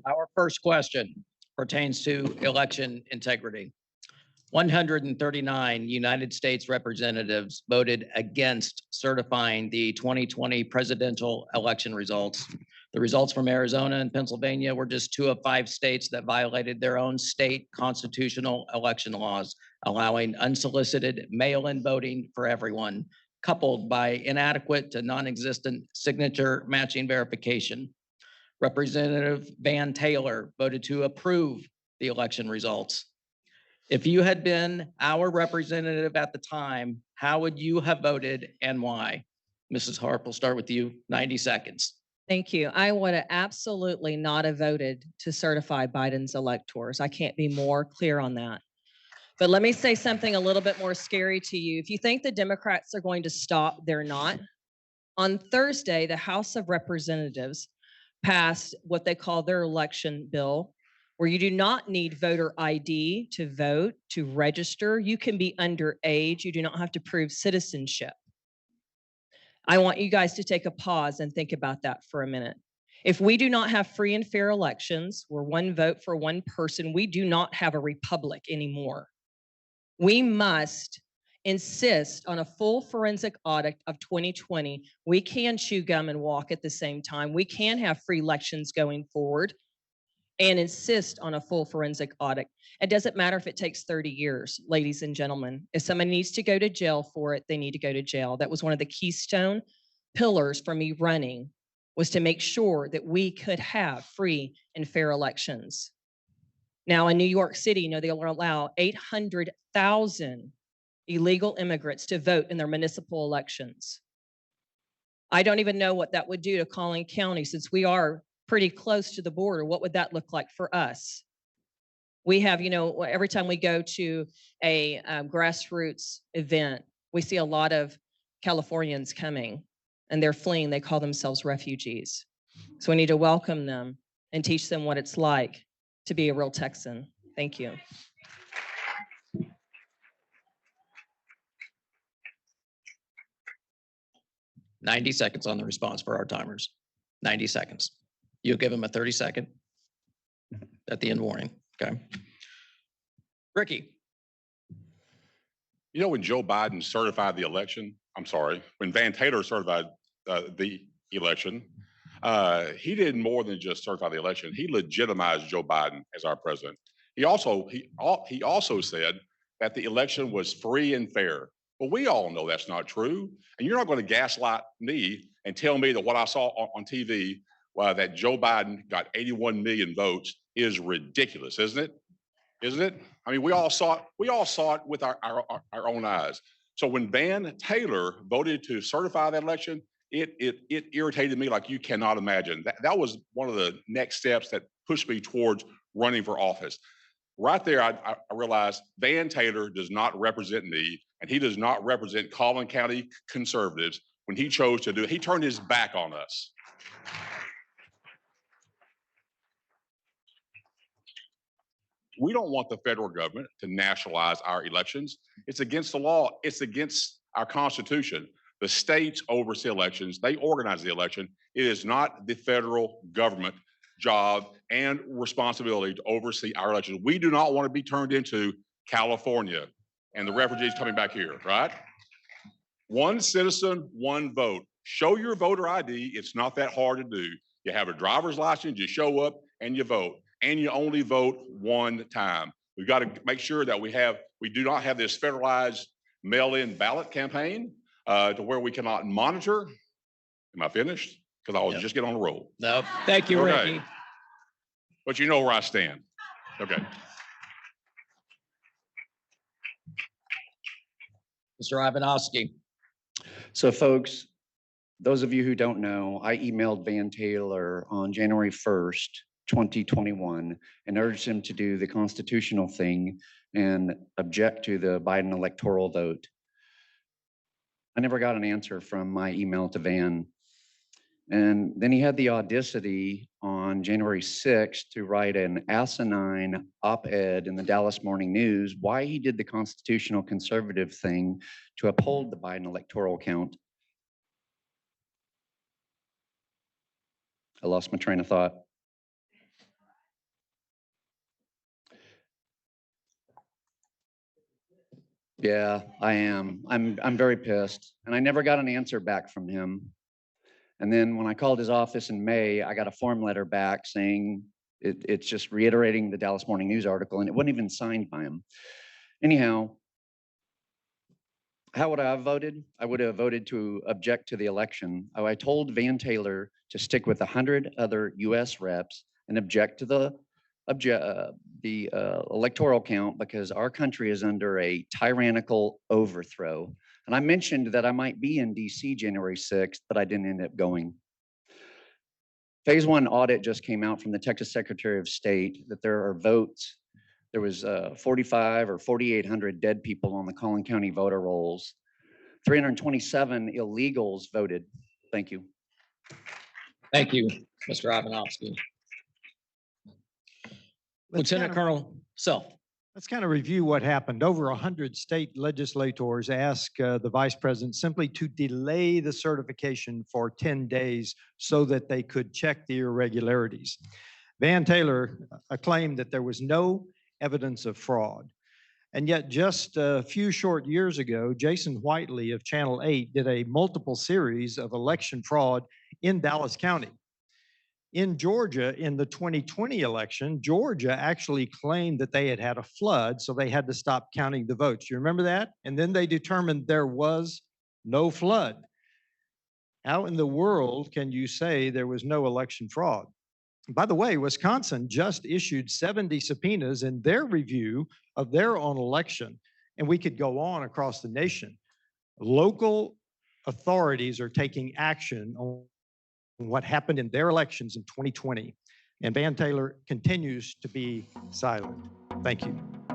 Our first question pertains to election integrity. 139 United States representatives voted against certifying the 2020 presidential election results. The results from Arizona and Pennsylvania were just 2 of 5 states that violated their own state constitutional election laws, allowing unsolicited mail-in voting for everyone, coupled by inadequate to non-existent signature matching verification. Representative Van Taylor voted to approve the election results. If you had been our representative at the time, how would you have voted and why? Mrs. Harp, we'll start with you, 90 seconds. Thank you. I would have absolutely not have voted to certify Biden's electors. I can't be more clear on that. But let me say something a little bit more scary to you. If you think the Democrats are going to stop, they're not. On Thursday, the House of Representatives passed what they call their election bill, where you do not need voter ID to vote, to register. You can be underage. You do not have to prove citizenship. I want you guys to take a pause and think about that for a minute. If we do not have free and fair elections, where one vote for one person, we do not have a republic anymore. We must insist on a full forensic audit of 2020. We can chew gum and walk at the same time. We can have free elections going forward and insist on a full forensic audit. It doesn't matter if it takes 30 years, ladies and gentlemen. If somebody needs to go to jail for it, they need to go to jail. That was one of the keystone pillars for me running, was to make sure that we could have free and fair elections. Now in New York City, you know, they'll allow 800,000 illegal immigrants to vote in their municipal elections. I don't even know what that would do to Collin County, since we are pretty close to the border. What would that look like for us? We have, you know, every time we go to a grassroots event, we see a lot of Californians coming and they're fleeing. They call themselves refugees. So we need to welcome them and teach them what it's like to be a real Texan. Thank you. "90 seconds on the response for our timers. 90 seconds. You'll give him a 30-second at the end warning, okay? Ricky. You know, when Joe Biden certified the election, when Van Taylor certified the election, he did more than just certify the election. He legitimized Joe Biden as our president. He also said that the election was free and fair. Well, we all know that's not true. And you're not going to gaslight me and tell me that what I saw on TV, that Joe Biden got 81 million votes, is ridiculous, isn't it? Isn't it? I mean, we all saw it with our own eyes. So when Van Taylor voted to certify that election, it irritated me like you cannot imagine. That was one of the next steps that pushed me towards running for office. Right there, I realized Van Taylor does not represent me, and he does not represent Collin County conservatives when he chose to do it. He turned his back on us. We don't want the federal government to nationalize our elections. It's against the law. It's against our Constitution. The states oversee elections. They organize the election. It is not the federal government job and responsibility to oversee our elections. We do not want to be turned into California and the refugees coming back here, right? One citizen, one vote. Show your voter ID. It's not that hard to do. You have a driver's license, you show up and you vote. And you only vote one time. We've got to make sure that we do not have this federalized mail-in ballot campaign to where we cannot monitor. Am I finished? Because I was just getting on the roll. No, thank you, okay. Ricky. But you know where I stand. Okay. Mr. Ivanovsky. So folks, those of you who don't know, I emailed Van Taylor on January 1st, 2021, and urged him to do the constitutional thing and object to the Biden electoral vote. I never got an answer from my email to Van. And then he had the audacity on January 6th to write an asinine op-ed in the Dallas Morning News why he did the constitutional conservative thing to uphold the Biden electoral count. I lost my train of thought. Yeah, I am. I'm very pissed. And I never got an answer back from him. And then when I called his office in May, I got a form letter back saying it's just reiterating the Dallas Morning News article, and it wasn't even signed by him. Anyhow, how would I have voted? I would have voted to object to the election. I told Van Taylor to stick with 100 other US reps and object to the electoral count because our country is under a tyrannical overthrow. And I mentioned that I might be in DC January 6th, but I didn't end up going. Phase 1 audit just came out from the Texas Secretary of State that there are votes. There was 45 or 4,800 dead people on the Collin County voter rolls. 327 illegals voted. Thank you. Thank you, Mr. Ivanovsky. Lieutenant Colonel Self. Let's kind of review what happened. Over 100 state legislators asked the vice president simply to delay the certification for 10 days so that they could check the irregularities. Van Taylor claimed that there was no evidence of fraud. And yet just a few short years ago, Jason Whiteley of Channel 8 did a multiple series of election fraud in Dallas County. In Georgia, in the 2020 election, Georgia actually claimed that they had had a flood, so they had to stop counting the votes. You remember that? And then they determined there was no flood. How in the world can you say there was no election fraud? By the way, Wisconsin just issued 70 subpoenas in their review of their own election, and we could go on across the nation. Local authorities are taking action on what happened in their elections in 2020, and Van Taylor continues to be silent. Thank you.